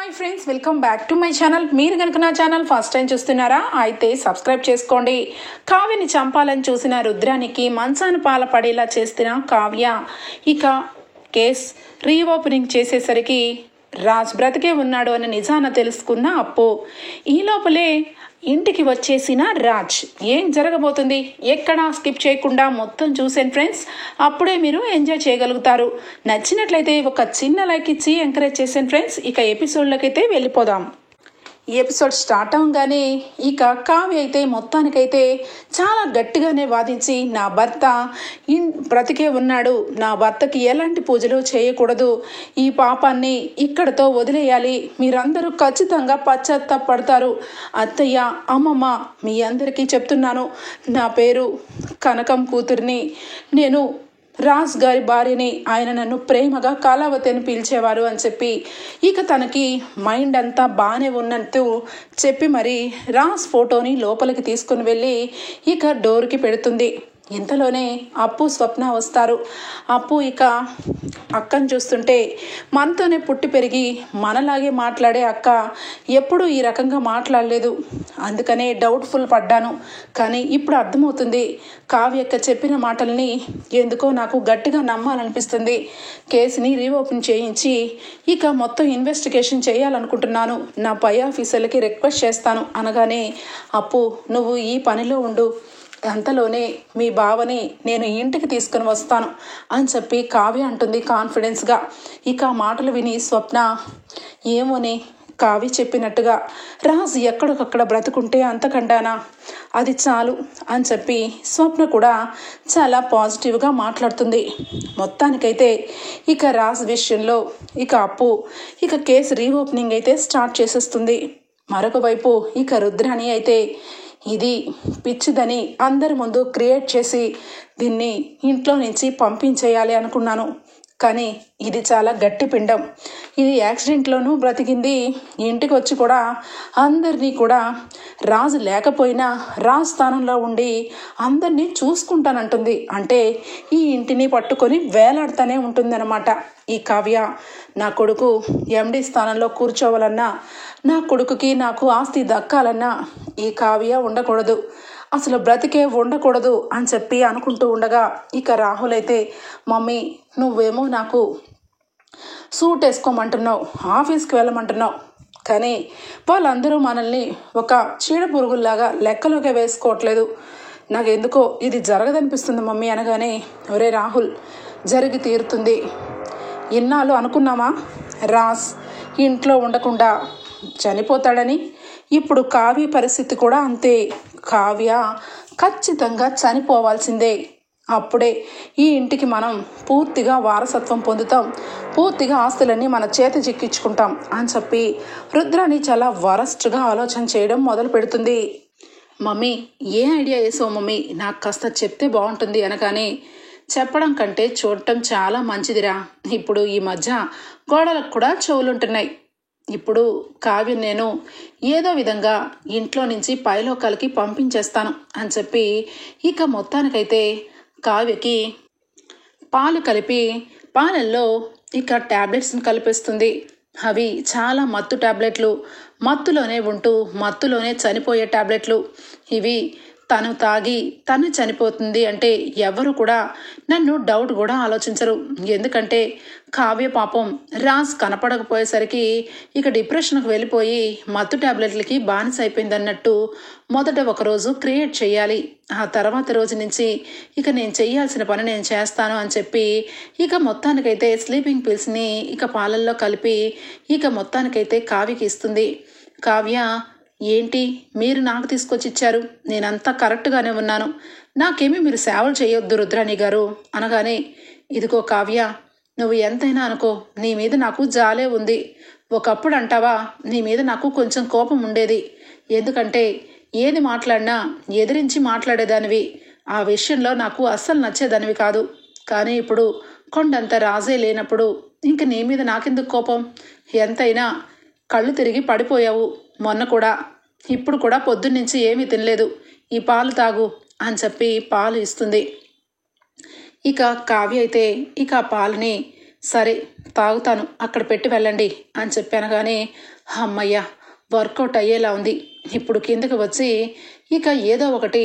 Hi friends, welcome back to my channel. మీరు కనుక నా ఛానల్ ఫస్ట్ టైం చూస్తున్నారా అయితే సబ్స్క్రైబ్ చేసుకోండి. కావ్యని చంపాలని చూసిన రుద్రానికి మంచాన పాల పడేలా చేస్తున్న కావ్య ఇక కేస్ రీఓపెనింగ్ చేసేసరికి రాజ్ బ్రతికే ఉన్నాడు అని నిజాన తెలుసుకున్న అప్పు ఈ లోపలే ఇంటికి వచ్చేసిన రాజ్. ఏం జరగబోతుంది ఎక్కడా స్కిప్ చేయకుండా మొత్తం చూసాను ఫ్రెండ్స్. అప్పుడే మీరు ఎంజాయ్ చేయగలుగుతారు. నచ్చినట్లయితే ఒక చిన్న లైక్ ఇచ్చి ఎంకరేజ్ చేసాను ఫ్రెండ్స్. ఇక ఎపిసోడ్లోకి అయితే వెళ్ళిపోదాం. ఈ ఎపిసోడ్ స్టార్ట్ అవగానే ఇక కావ్య అయితే మొత్తానికైతే చాలా గట్టిగానే వాదించి నా భర్త బ్రతికే ఉన్నాడు, నా భర్తకి ఎలాంటి పూజలు చేయకూడదు, ఈ పాపాన్ని ఇక్కడతో వదిలేయాలి, మీరందరూ ఖచ్చితంగా పశ్చాత్తాపడతారు. అత్తయ్య, అమ్మమ్మ, మీ అందరికీ చెప్తున్నాను, నా పేరు కనకం కూతుర్ని, నేను రాజ్ గారి భార్యని, ఆయన నన్ను ప్రేమగా కళావతి అని పిలిచేవారు అని చెప్పి ఇక తనకి మైండ్ అంతా బాగానే ఉన్నట్టు చెప్పి మరి రాజ్ ఫోటోని లోపలికి తీసుకుని వెళ్ళి ఇక డోర్కి పెడుతుంది. ఇంతలోనే అప్పు స్వప్న వస్తారు. అప్పు ఇక అక్కని చూస్తుంటే మనతోనే పుట్టి పెరిగి మనలాగే మాట్లాడే అక్క ఎప్పుడూ ఈ రకంగా మాట్లాడలేదు, అందుకనే డౌట్ఫుల్ పడ్డాను. కానీ ఇప్పుడు అర్థమవుతుంది, కావ్యక్క చెప్పిన మాటల్ని ఎందుకో నాకు గట్టిగా నమ్మాలనిపిస్తుంది. కేసుని రీఓపెన్ చేయించి ఇక మొత్తం ఇన్వెస్టిగేషన్ చేయాలనుకుంటున్నాను, నా పై ఆఫీసర్లకి రిక్వెస్ట్ చేస్తాను అనగానే అప్పు నువ్వు ఈ పనిలో ఉండు, అంతలోనే మీ బావని నేను ఇంటికి తీసుకుని వస్తాను అని చెప్పి కావ్య అంటుంది కాన్ఫిడెన్స్గా. ఇక మాటలు విని స్వప్న ఏమోని కావ్య చెప్పినట్టుగా రాజు ఎక్కడికక్కడ బ్రతుకుంటే అంతకంటానా, అది చాలు అని చెప్పి స్వప్న కూడా చాలా పాజిటివ్గా మాట్లాడుతుంది. మొత్తానికైతే ఇక రాజు విషయంలో ఇక అప్పు ఇక కేసు రీఓపెనింగ్ అయితే స్టార్ట్ చేసేస్తుంది. మరొక వైపు ఇక రుద్రాణి అయితే ఇది పిచ్చిదని అందరి ముందు క్రియేట్ చేసి దీన్ని ఇంట్లో నుంచి పంపించేయాలి అనుకున్నాను, కానీ ఇది చాలా గట్టి పిండం, ఇది యాక్సిడెంట్లోనూ బ్రతికింది, ఇంటికి వచ్చి కూడా అందరినీ కూడా రాజు లేకపోయినా రాజు స్థానంలో ఉండి అందరినీ చూసుకుంటానంటుంది. అంటే ఈ ఇంటిని పట్టుకొని వేలాడుతూనే ఉంటుందన్నమాట ఈ కావ్య. నా కొడుకు ఎండి స్థానంలో కూర్చోవాలన్నా, నా కొడుకుకి నాకు ఆస్తి దక్కాలన్నా ఈ కావ్య ఉండకూడదు, అసలు బ్రతికే ఉండకూడదు అని చెప్పి అనుకుంటూ ఉండగా ఇక రాహుల్ అయితే మమ్మీ నువ్వేమో నాకు సూట్ వేసుకోమంటున్నావు, ఆఫీస్కి వెళ్ళమంటున్నావు, కానీ వాళ్ళందరూ మనల్ని ఒక చీడ పురుగుల్లాగా లెక్కలోకే వేసుకోవట్లేదు, నాకు ఎందుకో ఇది జరగదనిపిస్తుంది మమ్మీ అనగానే ఒరే రాహుల్ జరిగి తీరుతుంది. ఇన్నాళ్ళు అనుకున్నామా రాజ్ ఇంట్లో ఉండకుండా చనిపోతాడని, ఇప్పుడు కావ్య పరిస్థితి కూడా అంతే, కావ్య ఖచ్చితంగా చనిపోవాల్సిందే, అప్పుడే ఈ ఇంటికి మనం పూర్తిగా వారసత్వం పొందుతాం, పూర్తిగా ఆస్తులన్నీ మన చేతి చిక్కించుకుంటాం అని చెప్పి రుద్రాని చాలా వరస్ట్గా ఆలోచన చేయడం మొదలు పెడుతుంది. మమ్మీ ఏ ఐడియా వేసావు మమ్మీ, నాకు కాస్త చెప్తే బాగుంటుంది అనగానే చెప్పడం కంటే చూడటం చాలా మంచిదిరా, ఇప్పుడు ఈ మధ్య గోడలకు కూడా చెవులుంటున్నాయి, ఇప్పుడు కావ్య నేను ఏదో విధంగా ఇంట్లో నుంచి పైలోకాలకి పంపించేస్తాను అని చెప్పి ఇక మొత్తానికైతే కావ్యకి పాలు కలిపి పాలల్లో ఇక ట్యాబ్లెట్స్ని కలిపిస్తుంది. అవి చాలా మత్తు ట్యాబ్లెట్లు, మత్తులోనే ఉంటూ మత్తులోనే చనిపోయే ట్యాబ్లెట్లు. ఇవి తను తాగి తను చనిపోతుంది అంటే ఎవరు కూడా నన్ను డౌట్ కూడా ఆలోచించరు, ఎందుకంటే కావ్య పాపం రాజ్ కనపడకపోయేసరికి ఇక డిప్రెషన్కి వెళ్ళిపోయి మత్తు ట్యాబ్లెట్లకి బానిస అయిపోయింది అన్నట్టు మొదట ఒకరోజు క్రియేట్ చేయాలి, ఆ తర్వాత రోజు నుంచి ఇక నేను చేయాల్సిన పని నేను చేస్తాను అని చెప్పి ఇక మొత్తానికైతే స్లీపింగ్ పిల్స్ని ఇక పాలల్లో కలిపి ఇక మొత్తానికైతే కావ్యకి ఇస్తుంది. కావ్య ఏంటి మీరు నాకు తీసుకొచ్చి ఇచ్చారు, నేనంతా కరెక్ట్గానే ఉన్నాను, నాకేమీ మీరు సేవలు చేయొద్దు రుద్రాణి గారు అనగానే ఇదిగో కావ్య నువ్వు ఎంతైనా అనుకో, నీ మీద నాకు జాలే ఉంది, ఒకప్పుడు అంటావా నీ మీద నాకు కొంచెం కోపం ఉండేది, ఎందుకంటే ఏది మాట్లాడినా ఎదిరించి మాట్లాడేదానివి, ఆ విషయంలో నాకు అస్సలు నచ్చేదానివి కాదు, కానీ ఇప్పుడు కొండంత రాజే లేనప్పుడు ఇంక నీ మీద నాకెందుకు కోపం, ఎంతైనా కళ్ళు తిరిగి పడిపోయావు, మొన్న కూడా ఇప్పుడు కూడా పొద్దున్నుంచి ఏమీ తినలేదు, ఈ పాలు తాగు అని చెప్పి పాలు ఇస్తుంది. ఇక కావ్య అయితే ఇక ఆ పాలని సరే తాగుతాను, అక్కడ పెట్టి వెళ్ళండి అని చెప్పాను. కానీ అమ్మయ్య, వర్కౌట్ అయ్యేలా ఉంది. ఇప్పుడు కిందకి వచ్చి ఇక ఏదో ఒకటి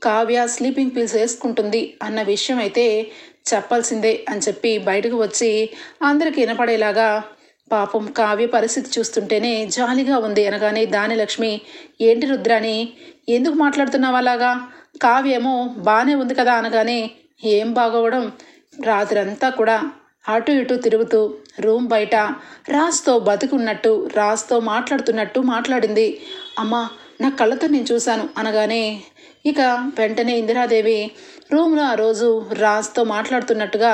కావ్య స్లీపింగ్ పిల్స్ వేసుకుంటుంది అన్న విషయం అయితే చెప్పాల్సిందే అని చెప్పి బయటకు వచ్చి అందరికి వినపడేలాగా, పాపం కావ్య పరిస్థితి చూస్తుంటేనే జాలిగా ఉంది అనగానే దానిలక్ష్మి, ఏంటి రుద్రాని, ఎందుకు మాట్లాడుతున్నావు అలాగా? కావ్యేమో బాగానే ఉంది కదా అనగానే, ఏం బాగోవడం, రాత్రంతా కూడా అటు ఇటు తిరుగుతూ రూమ్ బయట రాజ్తో బతుకున్నట్టు, రాజ్తో మాట్లాడుతున్నట్టు మాట్లాడింది. అమ్మా, నా కళ్ళతో నేను చూశాను అనగానే ఇక వెంటనే ఇందిరాదేవి రూమ్లో ఆ రోజు రాజ్తో మాట్లాడుతున్నట్టుగా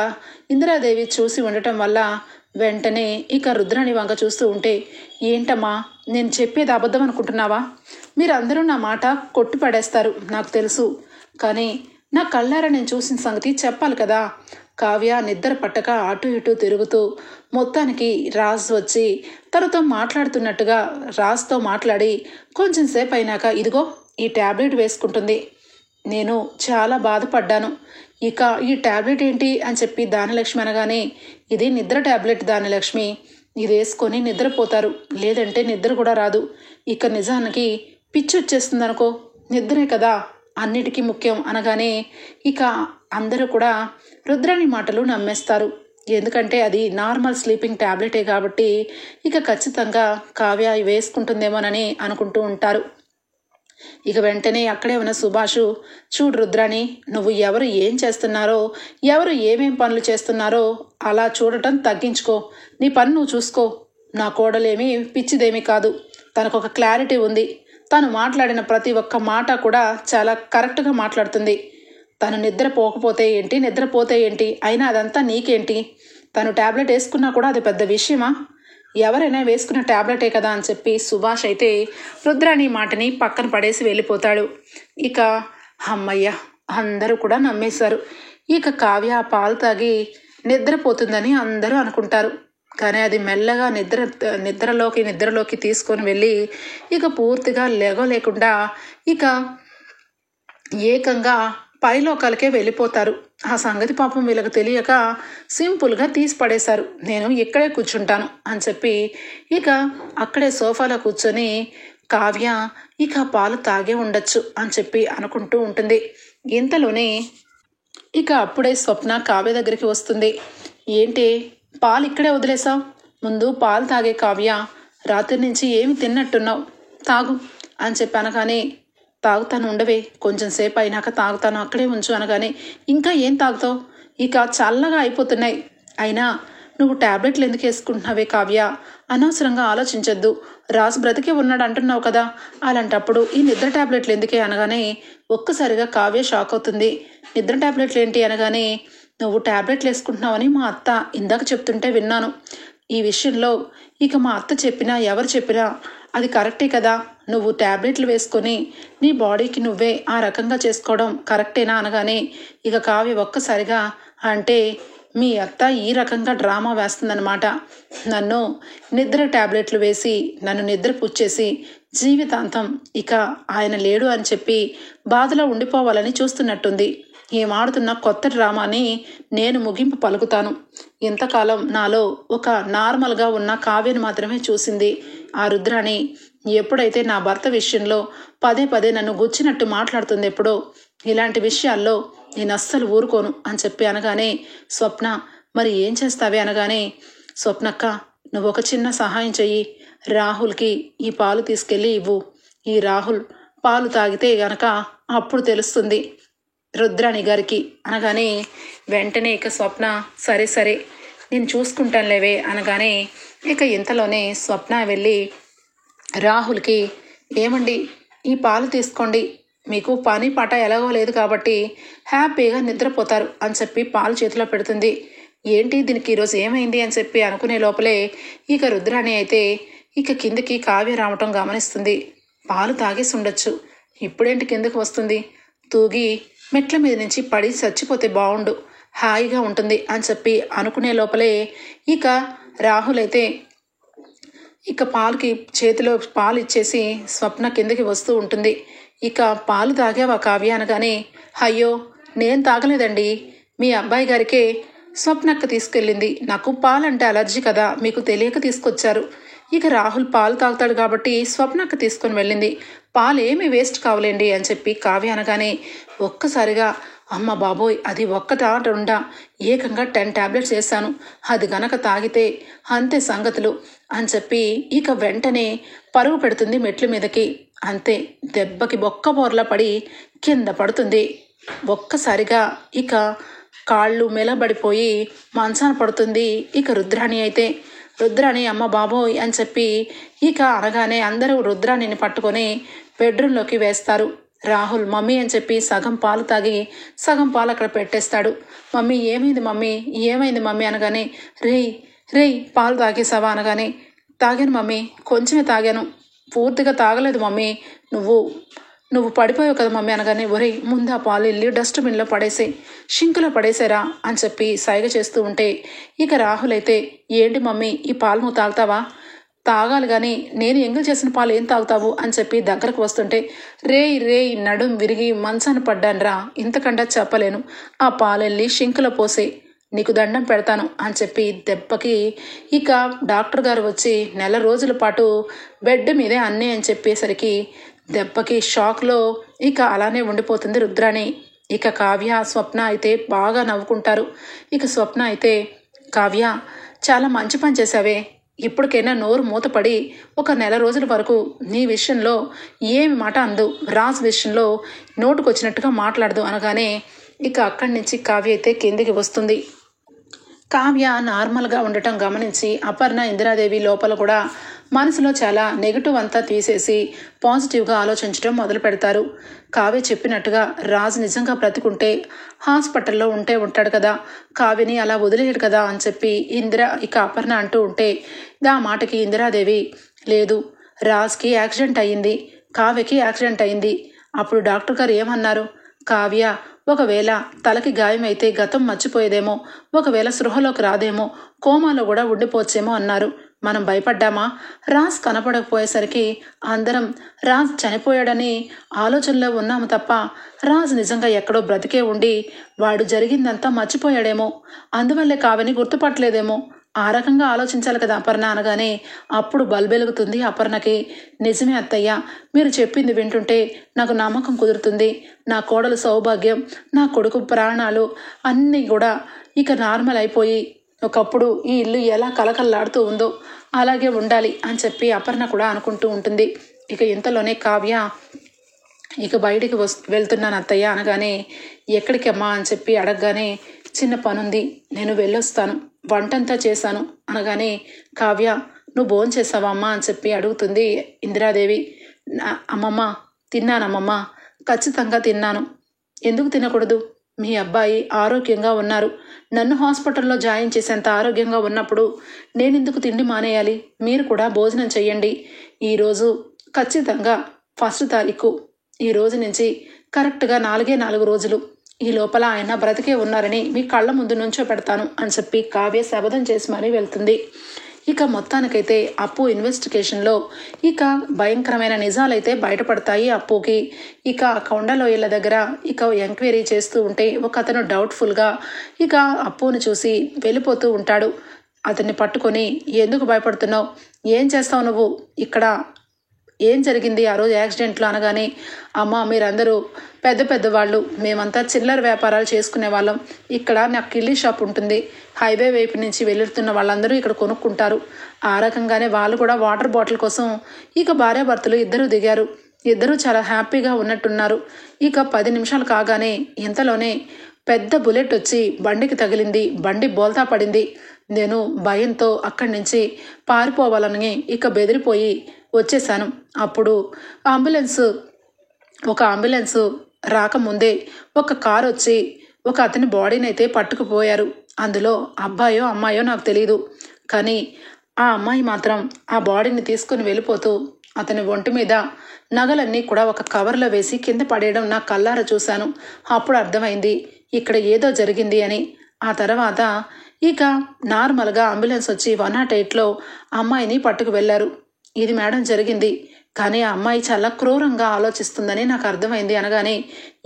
ఇందిరాదేవి చూసి ఉండటం వల్ల వెంటనే ఇక రుద్రాణి వంక చూస్తూ ఉంటే, ఏంటమ్మా, నేను చెప్పేది అబద్ధం అనుకుంటున్నావా? మీరందరూ నా మాట కొట్టి పడేస్తారు నాకు తెలుసు, కానీ నా కళ్ళారా నేను చూసిన సంగతి చెప్పాలి కదా. కావ్య నిద్ర పట్టక అటు ఇటు తిరుగుతూ మొత్తానికి రాజ్ వచ్చి తనతో మాట్లాడుతున్నట్టుగా రాజ్తో మాట్లాడి కొంచెం సేపు అయినాక, ఇదిగో ఈ ట్యాబ్లెట్ వేసుకుంటుంది. నేను చాలా బాధపడ్డాను. ఇక ఈ ట్యాబ్లెట్ ఏంటి అని చెప్పి దానిలక్ష్మి అనగానే, ఇది నిద్ర ట్యాబ్లెట్ దానిలక్ష్మి, ఇది వేసుకొని నిద్రపోతారు, లేదంటే నిద్ర కూడా రాదు. ఇక నిజానికి పిచ్చి వచ్చేస్తుంది అనుకో, నిద్రే కదా అన్నిటికీ ముఖ్యం అనగానే ఇక అందరూ కూడా రుద్రాణి మాటలు నమ్మేస్తారు. ఎందుకంటే అది నార్మల్ స్లీపింగ్ ట్యాబ్లెటే కాబట్టి ఇక ఖచ్చితంగా కావ్య వేసుకుంటుందేమోనని అనుకుంటూ ఉంటారు. ఇక వెంటనే అక్కడే ఉన్న సుభాషు, చూడు రుద్రాణి, నువ్వు ఎవరు ఏం చేస్తున్నారో, ఎవరు ఏమేం పనులు చేస్తున్నారో అలా చూడటం తగ్గించుకో. నీ పని నువ్వు చూసుకో. నా కోడలేమీ పిచ్చిదేమీ కాదు, తనకు ఒక క్లారిటీ ఉంది. తను మాట్లాడిన ప్రతి ఒక్క మాట కూడా చాలా కరెక్ట్గా మాట్లాడుతుంది. తను నిద్రపోకపోతే ఏంటి, నిద్రపోతే ఏంటి, అయినా అదంతా నీకేంటి? తను ట్యాబ్లెట్ వేసుకున్నా కూడా అది పెద్ద విషయమా? ఎవరైనా వేసుకున్న ట్యాబ్లెటే కదా అని చెప్పి సుభాష్ అయితే రుద్రాణి మాటని పక్కన పడేసి వెళ్ళిపోతాడు. ఇక అమ్మయ్య, అందరూ కూడా నమ్మేశారు. ఇక కావ్య పాలు తాగి నిద్రపోతుందని అందరూ అనుకుంటారు. కానీ అది మెల్లగా నిద్రలోకి తీసుకొని వెళ్ళి ఇక పూర్తిగా లేకుండా ఇక ఏకంగా పైలోకాలకే వెళ్ళిపోతారు. ఆ సంగతి పాపం వీళ్ళకి తెలియక సింపుల్గా తీసి పడేశారు. నేను ఇక్కడే కూర్చుంటాను అని చెప్పి ఇక అక్కడే సోఫాలో కూర్చొని కావ్య ఇక పాలు తాగే ఉండొచ్చు అని చెప్పి అనుకుంటూ ఉంటుంది. ఇంతలోనే ఇక అప్పుడే స్వప్న కావ్య దగ్గరికి వస్తుంది. ఏంటి, పాలు ఇక్కడే వదిలేసావు? ముందు పాలు తాగే కావ్య, రాత్రి నుంచి ఏమి తిన్నట్టున్నావు, తాగు అని చెప్పి అనగానే, తాగుతాను ఉండవే, కొంచెం సేపు అయినాక తాగుతాను, అక్కడే ఉంచు అనగానే, ఇంకా ఏం తాగుతావు, ఇక చల్లగా అయిపోతున్నాయి, అయినా నువ్వు ట్యాబ్లెట్లు ఎందుకు వేసుకుంటున్నావే కావ్య, అనవసరంగా ఆలోచించొద్దు, రాజు బ్రతికే ఉన్నాడు అంటున్నావు కదా, అలాంటప్పుడు ఈ నిద్ర ట్యాబ్లెట్లు ఎందుకే అనగానే ఒక్కసారిగా కావ్య షాక్ అవుతుంది. నిద్ర ట్యాబ్లెట్లు ఏంటి అనగానే, నువ్వు ట్యాబ్లెట్లు వేసుకుంటున్నావని మా అత్త ఇందాక చెప్తుంటే విన్నాను. ఈ విషయంలో ఇక మా అత్త చెప్పినా ఎవరు చెప్పినా అది కరెక్టే కదా, నువ్వు ట్యాబ్లెట్లు వేసుకొని నీ బాడీకి నువ్వే ఆ రకంగా చేసుకోవడం కరెక్టేనా అనగానే ఇక కావ్య ఒక్కసారిగా, అంటే మీ అత్త ఈ రకంగా డ్రామా వేస్తుందన్నమాట, నన్ను నిద్ర ట్యాబ్లెట్లు వేసి నన్ను నిద్ర పుచ్చేసి జీవితాంతం ఇక ఆయన లేడు అని చెప్పి బాధలో ఉండిపోవాలని చూస్తున్నట్టుంది. ఏమాడుతున్న కొత్త డ్రామాని నేను ముగింపు పలుకుతాను. ఇంతకాలం నాలో ఒక నార్మల్గా ఉన్న కావ్యను మాత్రమే చూసింది ఆ రుద్రాణి. ఎప్పుడైతే నా భర్త విషయంలో పదే పదే నన్ను గుచ్చినట్టు మాట్లాడుతుంది ఎప్పుడో, ఇలాంటి విషయాల్లో నేను అస్సలు ఊరుకోను అని చెప్పి అనగానే, స్వప్న మరి ఏం చేస్తావే అనగానే, స్వప్నక్క నువ్వు ఒక చిన్న సహాయం చెయ్యి, రాహుల్కి ఈ పాలు తీసుకెళ్ళి ఇవ్వు, ఈ రాహుల్ పాలు తాగితే గనక అప్పుడు తెలుస్తుంది రుద్రాణి గారికి అనగానే వెంటనే ఇక స్వప్న సరే సరే నేను చూసుకుంటానులేవే అనగానే ఇక ఇంతలోనే స్వప్న వెళ్ళి రాహుల్కి, ఏమండి ఈ పాలు తీసుకోండి, మీకు పని పాట ఎలాగో లేదు కాబట్టి హ్యాపీగా నిద్రపోతారు అని చెప్పి పాలు చేతిలో పెడుతుంది. ఏంటి దీనికి ఈరోజు ఏమైంది అని చెప్పి అనుకునే లోపలే ఇక రుద్రాణి అయితే ఇక కిందకి కావ్య రావటం గమనిస్తుంది. పాలు తాగేసి ఉండొచ్చు, ఇప్పుడేంటి కిందకి వస్తుంది, తూగి మెట్ల మీద నుంచి పడి చచ్చిపోతే బాగుండు, హాయిగా ఉంటుంది అని చెప్పి అనుకునే లోపలే ఇక రాహుల్ అయితే ఇక పాలకి చేతిలో పాలు ఇచ్చేసి స్వప్న కిందకి వస్తూ ఉంటుంది. ఇక పాలు తాగావా కావ్య అనగానే, అయ్యో నేను తాగలేదండి, మీ అబ్బాయి గారికే స్వప్నక్క తీసుకెళ్ళింది. నాకు పాలంటే అలర్జీ కదా, మీకు తెలియక తీసుకొచ్చారు. ఇక రాహుల్ పాలు తాగుతాడు కాబట్టి స్వప్నక్క తీసుకుని వెళ్ళింది. పాలేమీ వేస్ట్ కావలేండి అని చెప్పి కావ్య అనగానే ఒక్కసారిగా అమ్మ బాబోయ్, అది ఒక్కటా రెండా, ఏకంగా 10 టాబ్లెట్స్ వేసాను, అది గనక తాగితే అంతే సంగతులు అని చెప్పి ఇక వెంటనే పరుగు పెడుతుంది మెట్ల మీదకి. అంతే, దెబ్బకి బొక్క బోర్లా పడి కింద పడుతుంది. ఒక్కసారిగా ఇక కాళ్ళు మెలబడిపోయి మంచాన పడుతుంది. ఇక రుద్రాణి అయితే రుద్రాణి అమ్మ బాబోయ్ అని చెప్పి ఇక అనగానే అందరూ రుద్రాణిని పట్టుకొని బెడ్రూమ్లోకి వేస్తారు. రాహుల్ మమ్మీ అని చెప్పి సగం పాలు తాగి సగం పాలు అక్కడ పెట్టేస్తాడు. మమ్మీ ఏమైంది మమ్మీ, ఏమైంది మమ్మీ అనగానే రేయ్ పాలు తాగేసావా అనగానే తాగాను మమ్మీ, కొంచెమే తాగాను, పూర్తిగా తాగలేదు మమ్మీ, నువ్వు పడిపోయావు కదా మమ్మీ అనగానే ఒరేయ్ ముందు ఆ పాలు వెళ్ళి డస్ట్బిన్లో పడేసే, షింకులో పడేసారా అని చెప్పి సైగ చేస్తూ ఉంటే ఇక రాహుల్ అయితే ఏంటి మమ్మీ ఈ పాలు నువ్వు తాగుతావా, తాగాలి కానీ నేను ఎంగిల్ చేసిన పాలు ఏం తాగుతావు అని చెప్పి దగ్గరకు వస్తుంటే రేయ్ నడుం విరిగి మంచాన పడ్డానురా, ఇంతకంటే చెప్పలేను, ఆ పాలు వెళ్ళి షింకులో పోసే, నీకు దండం పెడతాను అని చెప్పి దెబ్బకి ఇక డాక్టర్ గారు వచ్చి 1 రోజుల పాటు బెడ్ మీదే అన్నీ అని చెప్పేసరికి దెబ్బకి షాక్లో ఇక అలానే ఉండిపోతుంది రుద్రాణి. ఇక కావ్య స్వప్న అయితే బాగా నవ్వుకుంటారు. ఇక స్వప్న అయితే కావ్య చాలా మంచి పని చేశావే, ఇప్పటికైనా నోరు మూతపడి ఒక 1 రోజుల వరకు నీ విషయంలో ఏమి మాట అందు, రాజ్ విషయంలో నోటుకొచ్చినట్టుగా మాట్లాడదు అనగానే ఇక అక్కడి నుంచి కావ్య అయితే కిందికి వస్తుంది. కావ్య నార్మల్గా ఉండటం గమనించి అపర్ణ ఇందిరాదేవి లోపల కూడా మనసులో చాలా నెగిటివ్ అంతా తీసేసి పాజిటివ్గా ఆలోచించడం మొదలు పెడతారు. కావ్య చెప్పినట్టుగా రాజు నిజంగా బ్రతికుంటే హాస్పిటల్లో ఉంటాడు కదా, కావ్యని అలా వదిలేయడు కదా అని చెప్పి ఇక అపర్ణ అంటూ ఉంటే ఆ మాటకి ఇందిరాదేవి లేదు, రాజ్కి యాక్సిడెంట్ అయ్యింది, కావ్యకి యాక్సిడెంట్ అయింది, అప్పుడు డాక్టర్ గారు ఏమన్నారు, కావ్య ఒకవేళ తలకి గాయమైతే గతం మర్చిపోయేదేమో, ఒకవేళ స్పృహలోకి రాదేమో, కోమాలో కూడా ఉండిపోవచ్చేమో అన్నారు. మనం భయపడ్డామా, రాజ్ కనపడకపోయేసరికి అందరం రాజ్ చనిపోయాడని ఆలోచనలో ఉన్నాము తప్ప రాజ్ నిజంగా ఎక్కడో బ్రతికే ఉండి వాడు జరిగిందంతా మర్చిపోయాడేమో, అందువల్లే కావ్యని గుర్తుపట్టలేదేమో, ఆ రకంగా ఆలోచించాలి కదా అపర్ణ అనగానే అప్పుడు బల్బెలుగుతుంది అపర్ణకి. నిజమే అత్తయ్య, మీరు చెప్పింది వింటుంటే నాకు నమ్మకం కుదురుతుంది, నా కోడలు సౌభాగ్యం, నా కొడుకు ప్రాణాలు అన్నీ కూడా ఇక నార్మల్ అయిపోయి ఒకప్పుడు ఈ ఇల్లు ఎలా కలకల్లాడుతూ ఉందో అలాగే ఉండాలి అని చెప్పి అపర్ణ కూడా అనుకుంటూ ఉంటుంది. ఇక ఇంతలోనే కావ్య ఇక బయటికి వెళ్తున్నాను అత్తయ్య అనగానే ఎక్కడికి అమ్మా అని చెప్పి అడగగానే చిన్న పనుంది, నేను వెళ్ళొస్తాను, వంటంతా చేశాను అనగానే కావ్య నువ్వు భోంచేసావా అమ్మా అని చెప్పి అడుగుతుంది ఇందిరాదేవి. అమ్మమ్మ తిన్నానమ్మమ్మ, ఖచ్చితంగా తిన్నాను, ఎందుకు తినకూడదు, మీ అబ్బాయి ఆరోగ్యంగా ఉన్నారు, నన్ను హాస్పిటల్లో జాయిన్ చేసేంత ఆరోగ్యంగా ఉన్నప్పుడు నేనెందుకు తిండి మానేయాలి, మీరు కూడా భోజనం చెయ్యండి, ఈరోజు ఖచ్చితంగా 1 తారీఖు, ఈ రోజు నుంచి కరెక్ట్గా 4 రోజులు, ఈ లోపల ఆయన బ్రతికే ఉన్నారని మీ కళ్ళ ముందు నుంచో పెడతాను అని చెప్పి కావ్య శపథం చేసి మరీ వెళ్తుంది. ఇక మొత్తానికైతే అప్పు ఇన్వెస్టిగేషన్లో ఇక భయంకరమైన నిజాలైతే బయటపడతాయి అప్పుకి. ఇక కొండలోయల దగ్గర ఇక ఎంక్వైరీ చేస్తూ ఉంటే ఒక అతను డౌట్ఫుల్గా ఇక అప్పుని చూసి వెళ్ళిపోతూ ఉంటాడు. అతన్ని పట్టుకొని ఎందుకు భయపడుతున్నావు, ఏం చేస్తావు నువ్వు, ఇక్కడ ఏం జరిగింది ఆ రోజు యాక్సిడెంట్లో అనగానే అమ్మ మీరందరూ పెద్ద వాళ్ళు, మేమంతా చిల్లర వ్యాపారాలు చేసుకునే వాళ్ళం, ఇక్కడ నాకు కిల్లీ షాప్ ఉంటుంది, హైవే వైపు నుంచి వెళ్తున్న వాళ్ళందరూ ఇక్కడ కొనుక్కుంటారు, ఆ రకంగానే వాళ్ళు కూడా వాటర్ బాటిల్ కోసం ఇక భార్యాభర్తలు ఇద్దరు దిగారు, ఇద్దరూ చాలా హ్యాపీగా ఉన్నట్టున్నారు. ఇక 10 నిమిషాలు కాగానే ఇంతలోనే పెద్ద బుల్లెట్ వచ్చి బండికి తగిలింది, బండి బోల్తా పడింది, నేను భయంతో అక్కడి నుంచి పారిపోవాలని ఇక బెదిరిపోయి వచ్చేసాను. అప్పుడు ఒక అంబులెన్స్ రాకముందే ఒక కారు వచ్చి ఒక అతని బాడీని అయితే పట్టుకుపోయారు. అందులో అబ్బాయో అమ్మాయో నాకు తెలియదు, కానీ ఆ అమ్మాయి మాత్రం ఆ బాడీని తీసుకుని వెళ్ళిపోతూ అతని ఒంటి మీద నగలన్నీ కూడా ఒక కవర్లో వేసి కింద పడేయడం నా కళ్ళారా చూశాను. అప్పుడు అర్థమైంది ఇక్కడ ఏదో జరిగింది అని. ఆ తర్వాత ఇక నార్మల్గా అంబులెన్స్ వచ్చి 108లో అమ్మాయిని పట్టుకు వెళ్ళారు. ఇది మేడం జరిగింది, కానీ ఆ అమ్మాయి చాలా క్రూరంగా ఆలోచిస్తుందని నాకు అర్థమైంది అనగానే,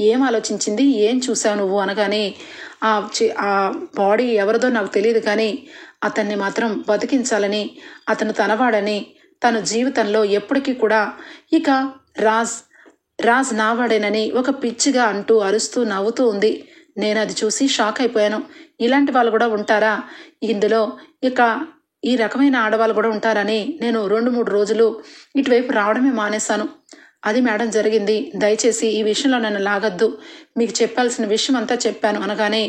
ఏం ఆలోచించింది, ఏం చూసావు నువ్వు అనగానే, ఆ బాడీ ఎవరిదో నాకు తెలియదు కానీ అతన్ని మాత్రం బతికించాలని, అతను తనవాడని, తన జీవితంలో ఎప్పటికీ కూడా ఇక రాజ్ నావాడేనని ఒక పిచ్చిగా అంటూ అరుస్తూ నవ్వుతూ ఉంది. నేను అది చూసి షాక్ అయిపోయాను. ఇలాంటి వాళ్ళు కూడా ఉంటారా ఇందులో, ఇక ఈ రకమైన ఆడవాళ్ళు కూడా ఉంటారని నేను 2-3 రోజులు ఇటువైపు రావడమే మానేశాను. అది మేడం జరిగింది, దయచేసి ఈ విషయంలో నన్ను లాగద్దు, మీకు చెప్పాల్సిన విషయం అంతా చెప్పాను అనగానే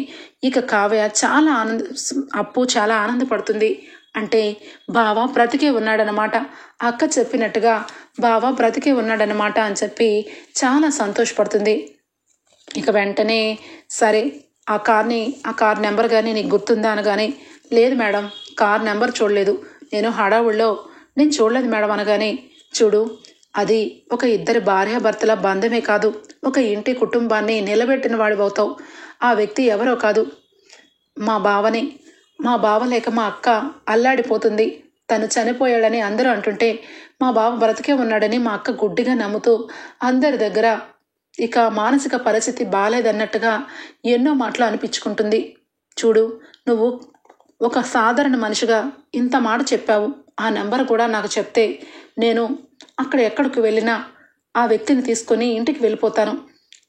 ఇక కావ్య అప్పు చాలా ఆనందపడుతుంది. అంటే బావ బ్రతికే ఉన్నాడనమాట, అక్క చెప్పినట్టుగా బావ బ్రతికే ఉన్నాడనమాట అని చెప్పి చాలా సంతోషపడుతుంది. ఇక వెంటనే సరే ఆ కార్ నెంబర్ కానీ నీకు గుర్తుందా అనగానే, లేదు మేడం, కార్ నెంబర్ చూడలేదు, నేను హడావుల్లో నేను చూడలేదు మేడం అనగానే, చూడు అది ఒక ఇద్దరి భార్యాభర్తల బంధమే కాదు, ఒక ఇంటి కుటుంబాన్ని నిలబెట్టిన వాడివవుతావు. ఆ వ్యక్తి ఎవరో కాదు, మా బావ లేక మా అక్క అల్లాడిపోతుంది. తను చనిపోయాడని అందరూ అంటుంటే మా బావ బ్రతికే ఉన్నాడని మా అక్క గుడ్డిగా నమ్ముతూ అందరి దగ్గర ఇక మానసిక పరిస్థితి బాలేదన్నట్టుగా ఎన్నో మాటలు అనిపించుకుంటుంది. చూడు, నువ్వు ఒక సాధారణ మనిషిగా ఇంత మాట చెప్పావు, ఆ నెంబర్ కూడా నాకు చెప్తే నేను ఎక్కడికి వెళ్ళినా ఆ వ్యక్తిని తీసుకొని ఇంటికి వెళ్ళిపోతాను.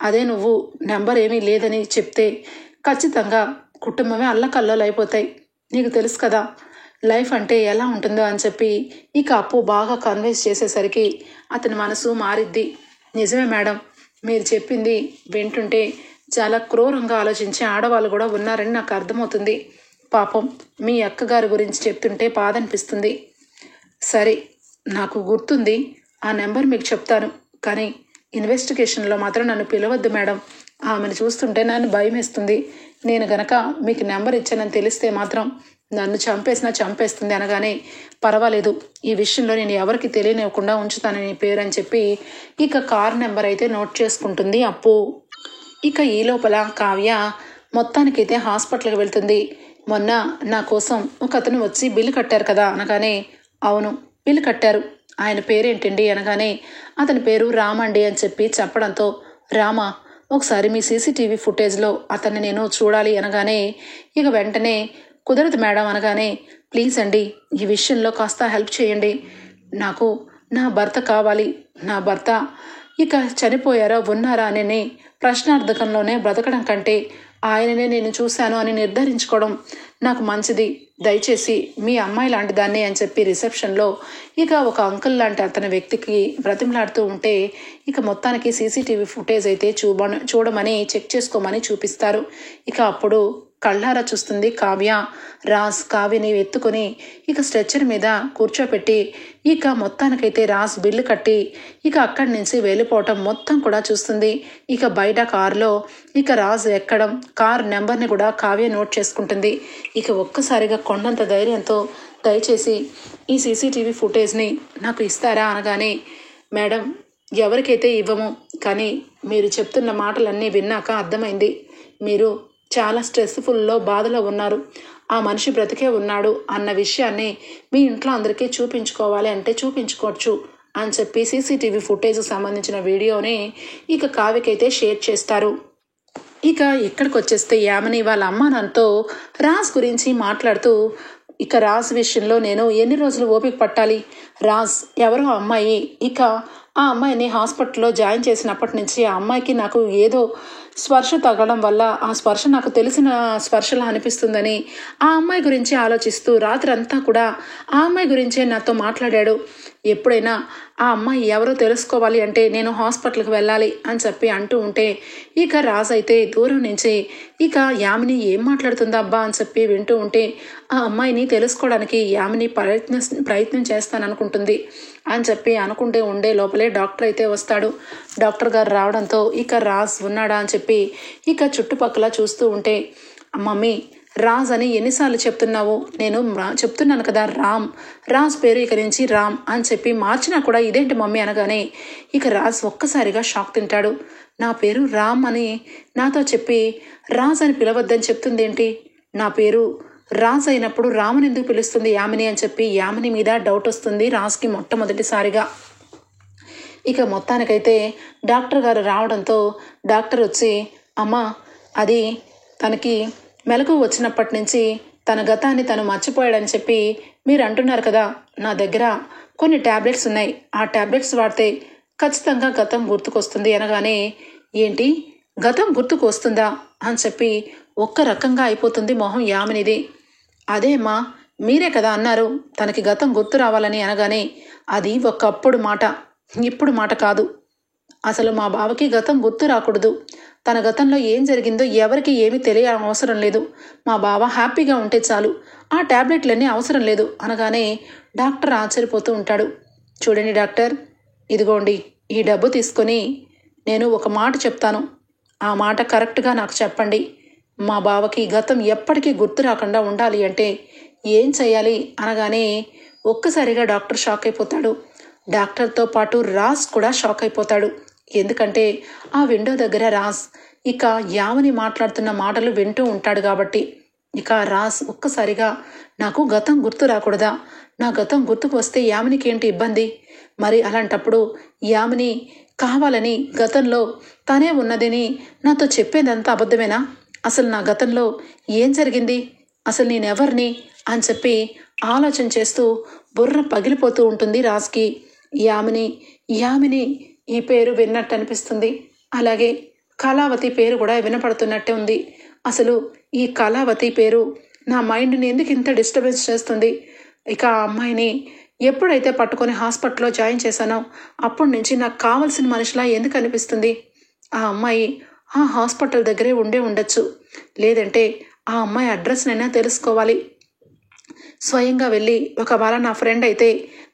అదే నువ్వు నెంబర్ ఏమీ లేదని చెప్తే ఖచ్చితంగా కుటుంబమే అల్లకల్లోలు అయిపోతాయి. నీకు తెలుసు కదా లైఫ్ అంటే ఎలా ఉంటుందో అని చెప్పి ఇక అప్పు బాగా కన్విన్స్ చేసేసరికి అతని మనసు మారిద్ది. నిజమే మేడం, మీరు చెప్పింది వింటుంటే చాలా క్రూరంగా ఆలోచించే ఆడవాళ్ళు కూడా ఉన్నారని నాకు అర్థమవుతుంది. పాపం మీ అక్కగారి గురించి చెప్తుంటే బాధ అనిపిస్తుంది. సరే, నాకు గుర్తుంది, ఆ నెంబర్ మీకు చెప్తాను, కానీ ఇన్వెస్టిగేషన్లో మాత్రం నన్ను పిలవద్దు మేడం, ఆమెను చూస్తుంటే నన్ను భయం వేస్తుంది. నేను గనక మీకు నెంబర్ ఇచ్చానని తెలిస్తే మాత్రం నన్ను చంపేస్తుంది అనగానే, పర్వాలేదు, ఈ విషయంలో నేను ఎవరికి తెలియనివ్వకుండా ఉంచుతానని పేరు అని చెప్పి ఇక కార్ నెంబర్ అయితే నోట్ చేసుకుంటుంది అప్పు. ఇక ఈ లోపల కావ్య మొత్తానికైతే హాస్పిటల్కి వెళ్తుంది. మొన్న నా కోసం ఒక అతను వచ్చి బిల్లు కట్టారు కదా అనగానే, అవును బిల్లు కట్టారు, ఆయన పేరేంటండి అనగానే, అతని పేరు రామండి అని చెప్పి చెప్పడంతో, రామా, ఒకసారి మీ సీసీటీవీ ఫుటేజ్లో అతన్ని నేను చూడాలి అనగానే ఇక వెంటనే కుదరదు మేడం అనగానే, ప్లీజ్ అండి, ఈ విషయంలో కాస్త హెల్ప్ చేయండి, నాకు నా భర్త కావాలి, నా భర్త ఇక చనిపోయారా ఉన్నారా అని ప్రశ్నార్థకంలోనే బ్రతకడం కంటే ఆయననే నేను చూశాను అని నిర్ధారించుకోవడం నాకు మంచిది, దయచేసి మీ అమ్మాయి లాంటి దాన్ని అని చెప్పి రిసెప్షన్లో ఇక ఒక అంకుల్ లాంటి అతని వ్యక్తికి బ్రతిమలాడుతూ ఉంటే ఇక మొత్తానికి సీసీటీవీ ఫుటేజ్ అయితే చూడమని చెక్ చేసుకోమని చూపిస్తారు. ఇక అప్పుడు కళ్ళారా చూస్తుంది కావ్య. కావ్యని ఎత్తుకొని ఇక స్ట్రెచ్చర్ మీద కూర్చోపెట్టి ఇక మొత్తానికైతే బిల్లు కట్టి ఇక అక్కడి నుంచి వెళ్ళిపోవటం మొత్తం కూడా చూస్తుంది. ఇక బయట కారులో ఇక ఎక్కడం, కార్ నెంబర్ని కూడా కావ్య నోట్ చేసుకుంటుంది. ఇక ఒక్కసారిగా కొండంత ధైర్యంతో, దయచేసి ఈ సీసీటీవీ ఫుటేజ్ని నాకు ఇస్తారా అనగానే, మేడం ఎవరికైతే ఇవ్వము, కానీ మీరు చెప్తున్న మాటలన్నీ విన్నాక అర్థమైంది, మీరు చాలా స్ట్రెస్ఫుల్లో బాధలో ఉన్నారు, ఆ మనిషి బ్రతికే ఉన్నాడు అన్న విషయాన్ని మీ ఇంట్లో అందరికీ చూపించుకోవాలి అంటే చూపించుకోవచ్చు అని చెప్పి సీసీటీవీ ఫుటేజ్కి సంబంధించిన వీడియోని ఇక కావ్యకైతే షేర్ చేస్తారు. ఇక ఇక్కడికి వచ్చేస్తే యామిని వాళ్ళ అమ్మ నాన్నతో గురించి మాట్లాడుతూ, ఇక విషయంలో నేను ఎన్ని రోజులు ఓపిక పట్టాలి, ఎవరో అమ్మాయి, ఇక ఆ అమ్మాయిని హాస్పిటల్లో జాయిన్ చేసినప్పటి నుంచి ఆ అమ్మాయికి నాకు ఏదో స్పర్శ తగ్గడం వల్ల ఆ స్పర్శ నాకు తెలిసిన స్పర్శలా అనిపిస్తుందని ఆ అమ్మాయి గురించి ఆలోచిస్తూ రాత్రంతా కూడా ఆ అమ్మాయి గురించే నాతో మాట్లాడాడు. ఎప్పుడైనా ఆ అమ్మాయి ఎవరో తెలుసుకోవాలి అంటే నేను హాస్పిటల్కి వెళ్ళాలి అని చెప్పి అంటూ ఉంటే ఇక అయితే దూరం నుంచి ఇక యామిని ఏం మాట్లాడుతుందా అబ్బా అని చెప్పి వింటూ ఉంటే ఆ అమ్మాయిని తెలుసుకోవడానికి యామిని ప్రయత్నం చేస్తాననుకుంటుంది అని చెప్పి అనుకుంటే ఉండే లోపలే డాక్టర్ అయితే వస్తాడు. డాక్టర్ గారు రావడంతో ఇక ఉన్నాడా అని చెప్పి ఇక చుట్టుపక్కల చూస్తూ ఉంటే, మమ్మీ అని ఎన్నిసార్లు చెప్తున్నావు, నేను చెప్తున్నాను కదా రాజ్ పేరు ఇక నుంచి రామ్ అని చెప్పి మార్చినా కూడా ఇదేంటి మమ్మీ అనగానే ఇక ఒక్కసారిగా షాక్ తింటాడు. నా పేరు రామ్ అని నాతో చెప్పి అని పిలవద్దని చెప్తుంది ఏంటి, నా పేరు రాజ్ అయినప్పుడు రాముని ఎందుకు పిలుస్తుంది యామిని అని చెప్పి యామిని మీద డౌట్ వస్తుంది రాజ్కి మొట్టమొదటిసారిగా. ఇక మొత్తానికైతే డాక్టర్ గారు రావడంతో డాక్టర్ వచ్చి, అమ్మ అది తనకి మెలకు వచ్చినప్పటి నుంచి తన గతాన్ని తను మర్చిపోయాడని చెప్పి మీరు అంటున్నారు కదా, నా దగ్గర కొన్ని ట్యాబ్లెట్స్ ఉన్నాయి, ఆ ట్యాబ్లెట్స్ వాడితే ఖచ్చితంగా గతం గుర్తుకొస్తుంది అనగానే, ఏంటి గతం గుర్తుకు వస్తుందా అని చెప్పి ఒక్క రకంగా అయిపోతుంది మొహం యామినిది. అదే అమ్మా మీరే కదా అన్నారు తనకి గతం గుర్తు రావాలని అనగానే, అది ఒకప్పుడు మాట, ఇప్పుడు మాట కాదు. అసలు మా బావకి గతం గుర్తు రాకూడదు, తన గతంలో ఏం జరిగిందో ఎవరికి ఏమీ తెలియ అవసరం లేదు, మా బావ హ్యాపీగా ఉంటే చాలు, ఆ ట్యాబ్లెట్లన్నీ అవసరం లేదు అనగానే డాక్టర్ ఆశ్చర్యపోతూ ఉంటాడు. చూడండి డాక్టర్, ఇదిగోండి ఈ డబ్బు తీసుకొని నేను ఒక మాట చెప్తాను, ఆ మాట కరెక్ట్గా నాకు చెప్పండి. మా బావకి గతం ఎప్పటికీ గుర్తు రాకుండా ఉండాలి అంటే ఏం చేయాలి అనగానే ఒక్కసారిగా డాక్టర్ షాక్ అయిపోతాడు. డాక్టర్తో పాటు రాజ్ కూడా షాక్ అయిపోతాడు. ఎందుకంటే ఆ విండో దగ్గర రాజ్ ఇక యామిని మాట్లాడుతున్న మాటలు వింటూ ఉంటాడు కాబట్టి. ఇక రాజ్ ఒక్కసారిగా, నాకు గతం గుర్తు రాకూడదా, నా గతం గుర్తుకు వస్తే యామినికి ఏంటి ఇబ్బంది, మరి అలాంటప్పుడు యామిని కావాలని గతంలో తనే ఉన్నదని నాతో చెప్పేదంతా అబద్ధమేనా, అసలు నా గతంలో ఏం జరిగింది, అసలు నేనెవరిని అని చెప్పి ఆలోచన చేస్తూ బుర్ర పగిలిపోతూ ఉంటుంది రాజ్కి. యామిని ఈ పేరు విన్నట్టు అనిపిస్తుంది, అలాగే కళావతి పేరు కూడా వినపడుతున్నట్టే ఉంది. అసలు ఈ కళావతి పేరు నా మైండ్ని ఎందుకు ఇంత డిస్టర్బెన్స్ చేస్తుంది. ఇక ఆ అమ్మాయిని ఎప్పుడైతే పట్టుకొని హాస్పిటల్లో జాయిన్ చేశానో అప్పటి నుంచి నాకు కావలసిన మనిషిలా ఎందుకు అనిపిస్తుంది. ఆ అమ్మాయి ఆ హాస్పిటల్ దగ్గరే ఉండొచ్చు, లేదంటే ఆ అమ్మాయి అడ్రస్నైనా తెలుసుకోవాలి. స్వయంగా వెళ్ళి ఒకవేళ నా ఫ్రెండ్ అయితే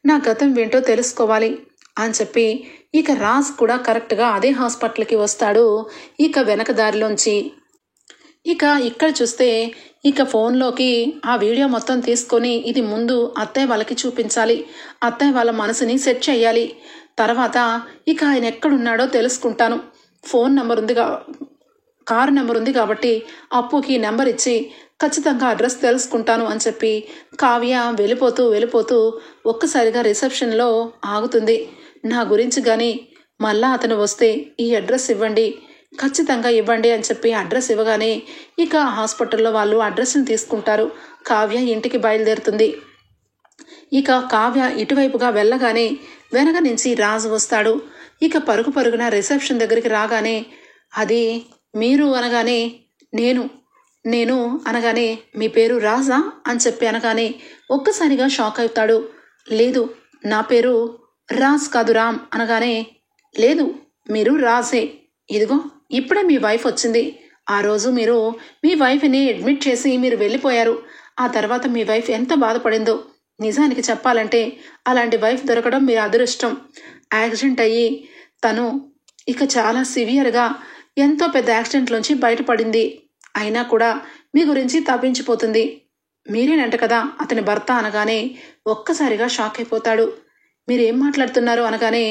నా గతం ఏంటో తెలుసుకోవాలి అని చెప్పి ఇక రాజ్ కూడా కరెక్ట్గా అదే హాస్పిటల్కి వస్తాడు. ఇక వెనక దారిలోంచి ఇక ఇక్కడ చూస్తే ఇక ఫోన్లోకి ఆ వీడియో మొత్తం తీసుకొని ఇది ముందు అత్తయ్య వాళ్ళకి చూపించాలి, అత్తయ్య వాళ్ళ మనసుని సెట్ చేయాలి, తర్వాత ఇక ఆయన ఎక్కడున్నాడో తెలుసుకుంటాను, ఫోన్ నెంబర్ ఉంది, కారు నెంబర్ ఉంది కాబట్టి అప్పుకి నెంబర్ ఇచ్చి ఖచ్చితంగా అడ్రస్ తెలుసుకుంటాను అని చెప్పి కావ్య వెళ్ళిపోతూ ఒక్కసారిగా రిసెప్షన్లో ఆగుతుంది. నా గురించి కానీ మళ్ళా అతను వస్తే ఈ అడ్రస్ ఇవ్వండి, ఖచ్చితంగా ఇవ్వండి అని చెప్పి అడ్రస్ ఇవ్వగానే ఇక హాస్పిటల్లో వాళ్ళు అడ్రస్ని తీసుకుంటారు. కావ్య ఇంటికి బయలుదేరుతుంది. ఇక కావ్య ఇటువైపుగా వెళ్ళగానే వెనక నుంచి రాజు వస్తాడు. ఇక పరుగున రిసెప్షన్ దగ్గరికి రాగానే, అది మీరు అనగానే నేను అనగానే, మీ పేరు రాజా అని చెప్పి అనగానే ఒక్కసారిగా షాక్ అవుతాడు. లేదు నా పేరు రాజ్ కాదు రామ్ అనగానే, లేదు మీరు రాజే, ఇదిగో ఇప్పుడే మీ వైఫ్ వచ్చింది, ఆ రోజు మీరు మీ వైఫ్ని అడ్మిట్ చేసి మీరు వెళ్ళిపోయారు, ఆ తర్వాత మీ వైఫ్ ఎంత బాధపడిందో, నిజానికి చెప్పాలంటే అలాంటి వైఫ్ దొరకడం మీ అదృష్టం. యాక్సిడెంట్ అయ్యి తను ఇక చాలా సివియర్గా ఎంతో పెద్ద యాక్సిడెంట్లోంచి బయటపడింది, అయినా కూడా మీ గురించి తప్పించిపోతుంది, మీరేనంట కదా అతని భర్త అనగానే ఒక్కసారిగా షాక్ అయిపోతాడు. మీరేం మాట్లాడుతున్నారు అనగానే,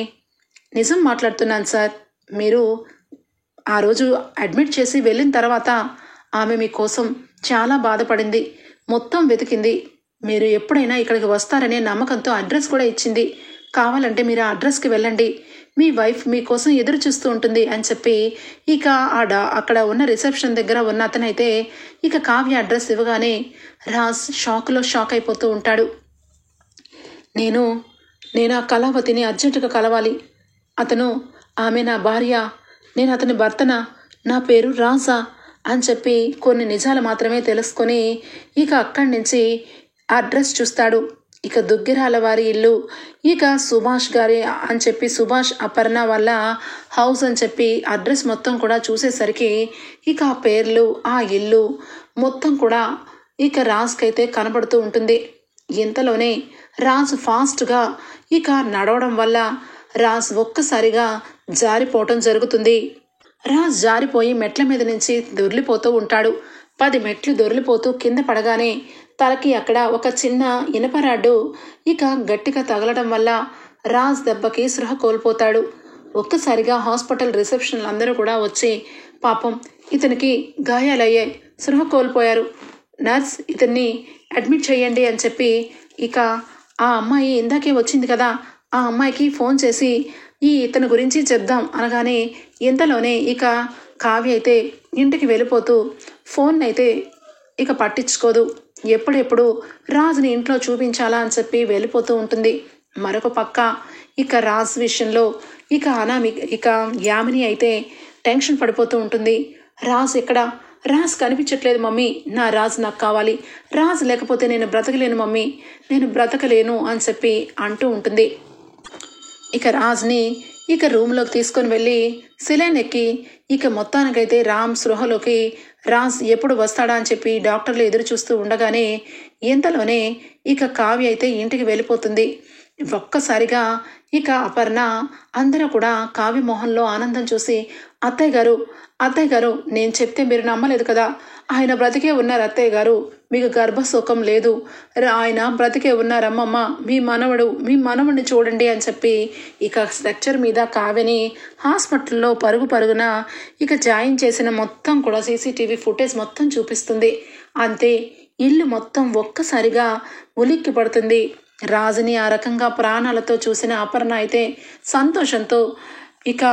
నిజం మాట్లాడుతున్నాను సార్, మీరు ఆ రోజు అడ్మిట్ చేసి వెళ్ళిన తర్వాత ఆమె మీకోసం చాలా బాధపడింది, మొత్తం వెతికింది, మీరు ఎప్పుడైనా ఇక్కడికి వస్తారనే నమ్మకంతో అడ్రస్ కూడా ఇచ్చింది, కావాలంటే మీరు ఆ అడ్రస్కి వెళ్ళండి, మీ వైఫ్ మీకోసం ఎదురు చూస్తూ ఉంటుంది అని చెప్పి ఇక అక్కడ ఉన్న రిసెప్షన్ దగ్గర ఉన్న అతనైతే ఇక కావ్య అడ్రస్ ఇవ్వగానే రాజ్ షాక్ అయిపోతూ ఉంటాడు. నేను ఆ కళావతిని అర్జెంటుగా కలవాలి, ఆమె నా భార్య, నేను అతని భర్తనా, నా పేరు రాజా అని చెప్పి కొన్ని నిజాలు మాత్రమే తెలుసుకొని ఇక అక్కడి నుంచి అడ్రస్ చూస్తాడు. ఇక దుగ్గిరాల వారి ఇల్లు, ఇక సుభాష్ గారి అని చెప్పి సుభాష్ అపర్ణ వాళ్ళ హౌస్ అని చెప్పి అడ్రస్ మొత్తం కూడా చూసేసరికి ఇక ఆ పేర్లు ఆ ఇల్లు మొత్తం కూడా ఇక రాజ్కైతే కనబడుతూ ఉంటుంది. ఇంతలోనే రాజ్ ఫాస్ట్గా ఇక నడవడం వల్ల రాజ్ ఒక్కసారిగా జారిపోవటం జరుగుతుంది. రాజ్ జారిపోయి మెట్ల మీద నుంచి దొర్లిపోతూ ఉంటాడు. 10 మెట్లు దొర్లిపోతూ కింద పడగానే తలకి అక్కడ ఒక చిన్న ఇనపరాడ్డు ఇక గట్టిగా తగలడం వల్ల రాజ్ దెబ్బకి స్పృహ కోల్పోతాడు. ఒక్కసారిగా హాస్పిటల్ రిసెప్షన్ అందరూ కూడా వచ్చి, పాపం ఇతనికి గాయాలయ్యాయి, స్పృహ కోల్పోయారు, నర్స్ ఇతన్ని అడ్మిట్ చేయండి అని చెప్పి ఇక ఆ అమ్మాయి ఇందాకే వచ్చింది కదా, ఆ అమ్మాయికి ఫోన్ చేసి ఇతని గురించి చెప్దాం అనగానే ఇంతలోనే ఇక కావ్య అయితే ఇంటికి వెళ్ళిపోతూ ఫోన్ అయితే ఇక పట్టించుకోదు. ఎప్పుడెప్పుడు రాజుని ఇంట్లో చూపించాలా అని చెప్పి వెళ్ళిపోతూ ఉంటుంది. మరొక పక్క ఇక రాజ్ విషయంలో ఇక ఇక యామిని అయితే టెన్షన్ పడిపోతూ ఉంటుంది. రాజ్ ఎక్కడ? రాజ్ కనిపించట్లేదు మమ్మీ, నా రాజ్ నాకు కావాలి, రాజ్ లేకపోతే నేను బ్రతకలేను మమ్మీ, నేను బ్రతకలేను అని చెప్పి అంటూ ఉంటుంది. ఇక రాజ్ని ఇక రూమ్లోకి తీసుకొని వెళ్ళి సిలైన్ ఎక్కి ఇక మొత్తానికైతే రామ్ స్పృహలోకి రాజ్ ఎప్పుడు వస్తాడా అని చెప్పి డాక్టర్లు ఎదురు చూస్తూ ఉండగానే ఇంతలోనే ఇక కావ్య అయితే ఇంటికి వెళ్ళిపోతుంది. ఒక్కసారిగా ఇక అపర్ణ అందరూ కూడా కావ్య మొహంలో ఆనందం చూసి అత్తయ్య గారు నేను చెప్తే మీరు నమ్మలేదు కదా, ఆయన బ్రతికే ఉన్నారు అత్తయ్య గారు, మీకు గర్భశోకం లేదు, ఆయన బ్రతికే ఉన్నారమ్మమ్మ, మీ మనవడిని చూడండి అని చెప్పి ఇక స్ట్రక్చర్ మీద కావ్యని హాస్పిటల్లో పరుగున ఇక జాయిన్ చేసిన మొత్తం కూడా సీసీటీవీ ఫుటేజ్ మొత్తం చూపిస్తుంది. అంతే ఇల్లు మొత్తం ఒక్కసారిగా ఉలిక్కి పడుతుంది. రాజుని ఆ రకంగా ప్రాణాలతో చూసిన అపర్ణ అయితే సంతోషంతో ఇక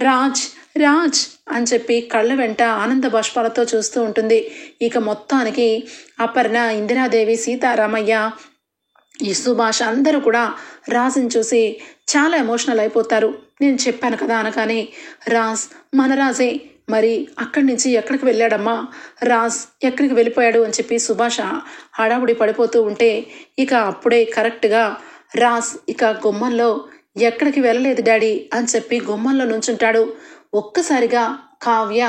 రాజ్ అని చెప్పి కళ్ళ వెంట ఆనంద బాష్పాలతో చూస్తూ ఉంటుంది. ఇక మొత్తానికి అపర్ణ, ఇందిరాదేవి, సీతారామయ్య, ఈ సుభాష్ అందరూ కూడా రాజుని చూసి చాలా ఎమోషనల్ అయిపోతారు. నేను చెప్పాను కదా అనగానే రాజ్ మన రాజే, మరి అక్కడి నుంచి ఎక్కడికి వెళ్ళాడమ్మా, రాజ్ ఎక్కడికి వెళ్ళిపోయాడు అని చెప్పి సుభాష్ హడావుడి పడిపోతూ ఉంటే ఇక అప్పుడే కరెక్ట్గా రాజ్ ఇక గుమ్మంలో ఎక్కడికి వెళ్ళలేదు డాడీ అని చెప్పి గుమ్మంలో నుంచుంటాడు. ఒక్కసారిగా కావ్య,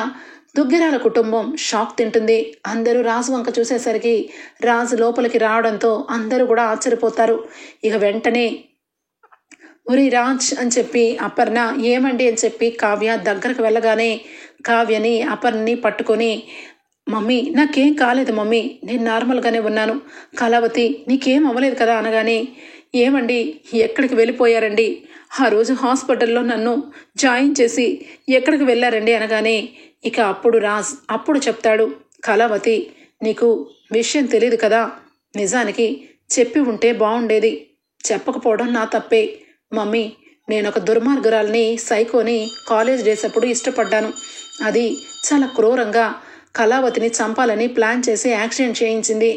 దుగ్గిరాల కుటుంబం షాక్ తింటుంది. అందరూ రాజు వంక చూసేసరికి రాజు లోపలికి రావడంతో అందరూ కూడా ఆశ్చర్యపోతారు. ఇక వెంటనే ఒరి రాజ్ అని చెప్పి అపర్ణ ఏమండి అని చెప్పి కావ్య దగ్గరకు వెళ్ళగానే కావ్యని అపర్ణని పట్టుకొని మమ్మీ నాకేం కాలేదు మమ్మీ, నేను నార్మల్గానే ఉన్నాను, కళావతి నీకేం అవ్వలేదు కదా అనగానే ఏమండి ఎక్కడికి వెళ్ళిపోయారండి, ఆ రోజు హాస్పిటల్లో నన్ను జాయిన్ చేసి ఎక్కడికి వెళ్ళారండి అనగానే ఇక అప్పుడు రాజ్ అప్పుడు చెప్తాడు, కళావతి నీకు విషయం తెలియదు కదా, నిజానికి చెప్పి ఉంటే బాగుండేది, చెప్పకపోవడం నా తప్పే మమ్మీ, నేను ఒక దుర్మార్గురాల్ని సైకోని కాలేజ్ డేస్ అప్పుడు ఇష్టపడ్డాను. అది చాలా క్రూరంగా కళావతిని చంపాలని ప్లాన్ చేసి యాక్సిడెంట్ చేయించింది.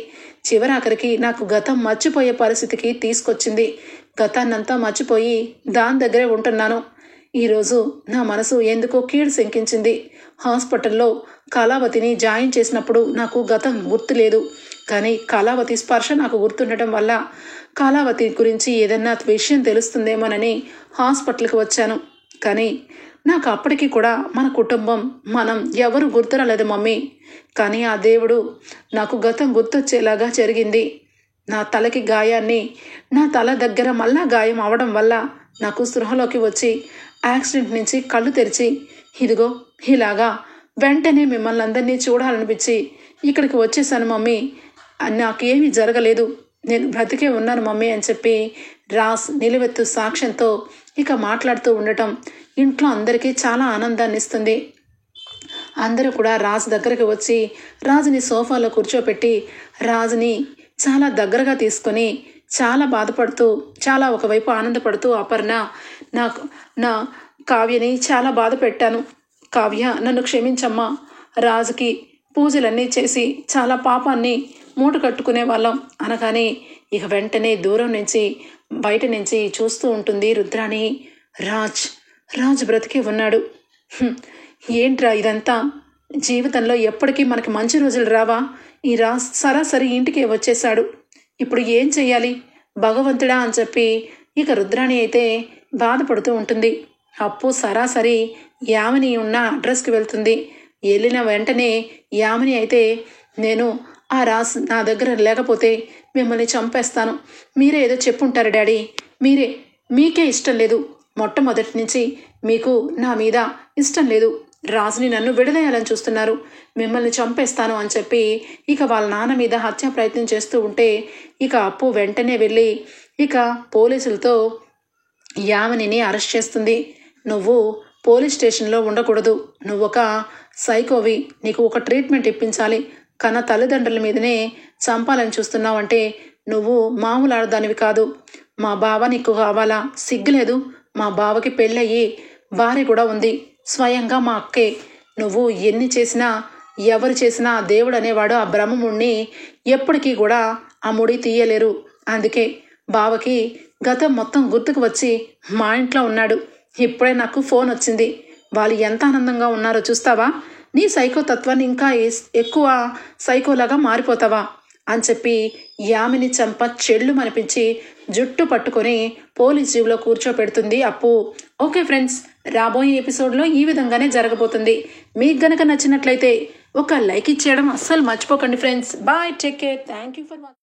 చివరాఖరికి నాకు గతం మర్చిపోయే పరిస్థితికి తీసుకొచ్చింది. గతాన్నంతా మర్చిపోయి దాని దగ్గరే ఉంటున్నాను. ఈరోజు నా మనసు ఎందుకో కీడు శంకించింది. హాస్పిటల్లో కళావతిని జాయిన్ చేసినప్పుడు నాకు గతం గుర్తులేదు, కానీ కళావతి స్పర్శ నాకు గుర్తుండటం వల్ల కళావతి గురించి ఏదన్నా విషయం తెలుస్తుందేమోనని హాస్పిటల్కి వచ్చాను. కానీ నాకు అప్పటికి కూడా మన కుటుంబం మనం ఎవరు గుర్తురాలేదు మమ్మీ, కానీ ఆ దేవుడు నాకు గతం గుర్తొచ్చేలాగా జరిగింది. నా తలకి గాయాన్ని నా తల దగ్గర మళ్ళా గాయం అవడం వల్ల నాకు స్పృహలోకి వచ్చి యాక్సిడెంట్ నుంచి కళ్ళు తెరిచి ఇదిగో ఇలాగా వెంటనే మిమ్మల్ని అందరినీ చూడాలనిపించి ఇక్కడికి వచ్చేసాను మమ్మీ, నాకేమీ జరగలేదు, నేను బ్రతికే ఉన్నాను మమ్మీ అని చెప్పి రాజ్ నిలువెత్తు సాక్ష్యంతో ఇక మాట్లాడుతూ ఉండటం ఇంట్లో అందరికీ చాలా ఆనందాన్ని ఇస్తుంది. అందరూ కూడా రాజు దగ్గరికి వచ్చి రాజుని సోఫాలో కూర్చోపెట్టి రాజుని చాలా దగ్గరగా తీసుకొని చాలా బాధపడుతూ చాలా ఒకవైపు ఆనందపడుతూ అపర్ణ నా కావ్యని చాలా బాధ పెట్టాను, కావ్య నన్ను క్షమించమ్మా, రాజుకి పూజలన్నీ చేసి చాలా పాపాన్ని మూట కట్టుకునే వాళ్ళం అనగానే ఇక వెంటనే దూరం నుంచి బయట నుంచి చూస్తూ ఉంటుంది రుద్రాణి. రాజ్ బ్రతికే ఉన్నాడు, ఏంట్రా ఇదంతా, జీవితంలో ఎప్పటికీ మనకి మంచి రోజులు రావా, ఈ రాజ్ సరాసరి ఇంటికి వచ్చేశాడు, ఇప్పుడు ఏం చెయ్యాలి భగవంతుడా అని చెప్పి ఇక రుద్రాణి అయితే బాధపడుతూ ఉంటుంది. అప్పు సరాసరి యామిని ఉన్న అడ్రస్కి వెళ్తుంది. వెళ్ళిన వెంటనే యామిని అయితే నేను ఆ రాజ్ నా దగ్గర లేకపోతే మిమ్మల్ని చంపేస్తాను, మీరే ఏదో చెప్పుంటారు డాడీ, మీకే ఇష్టం లేదు, మొట్టమొదటి నుంచి మీకు నా మీద ఇష్టం లేదు, రాజుని నన్ను విడదీయాలని చూస్తున్నారు, మిమ్మల్ని చంపేస్తాను అని చెప్పి ఇక వాళ్ళ నాన్న మీద హత్యా ప్రయత్నం చేస్తూ ఉంటే ఇక అప్పు వెంటనే వెళ్ళి ఇక పోలీసులతో యామినిని అరెస్ట్ చేస్తుంది. నువ్వు పోలీస్ స్టేషన్లో ఉండకూడదు, నువ్వు ఒక సైకోవి, నీకు ఒక ట్రీట్మెంట్ ఇప్పించాలి, కన్న తల్లిదండ్రుల మీదనే చంపాలని చూస్తున్నావంటే నువ్వు మామూలు ఆడదానివి కాదు. మా బావ నీకు కావాలా? సిగ్గులేదు? మా బావకి పెళ్ళయ్యి భార్య కూడా ఉంది, స్వయంగా మా అక్కే. నువ్వు ఎన్ని చేసినా ఎవరు చేసినా దేవుడు అనేవాడు ఆ బ్రహ్మముణ్ణి ఎప్పటికీ కూడా ఆ ముడి తీయలేరు. అందుకే బావకి గతం మొత్తం గుర్తుకు వచ్చి మా ఇంట్లో ఉన్నాడు. ఇప్పుడే నాకు ఫోన్ వచ్చింది. వాళ్ళు ఎంత ఆనందంగా ఉన్నారో చూస్తావా? నీ సైకో తత్వాన్ని ఇంకా ఎక్కువ సైకోలాగా మారిపోతావా అని చెప్పి యామిని చంప చెళ్ళు మనిపించి జుట్టు పట్టుకొని పోలీస్ జీబులో కూర్చోపెడుతుంది అప్పు. ఓకే ఫ్రెండ్స్, రాబోయే ఎపిసోడ్లో ఈ విధంగానే జరగబోతుంది. మీకు గనక నచ్చినట్లయితే ఒక లైక్ ఇచ్చేయడం అస్సలు మర్చిపోకండి friends. Bye, take care, thank you for watching.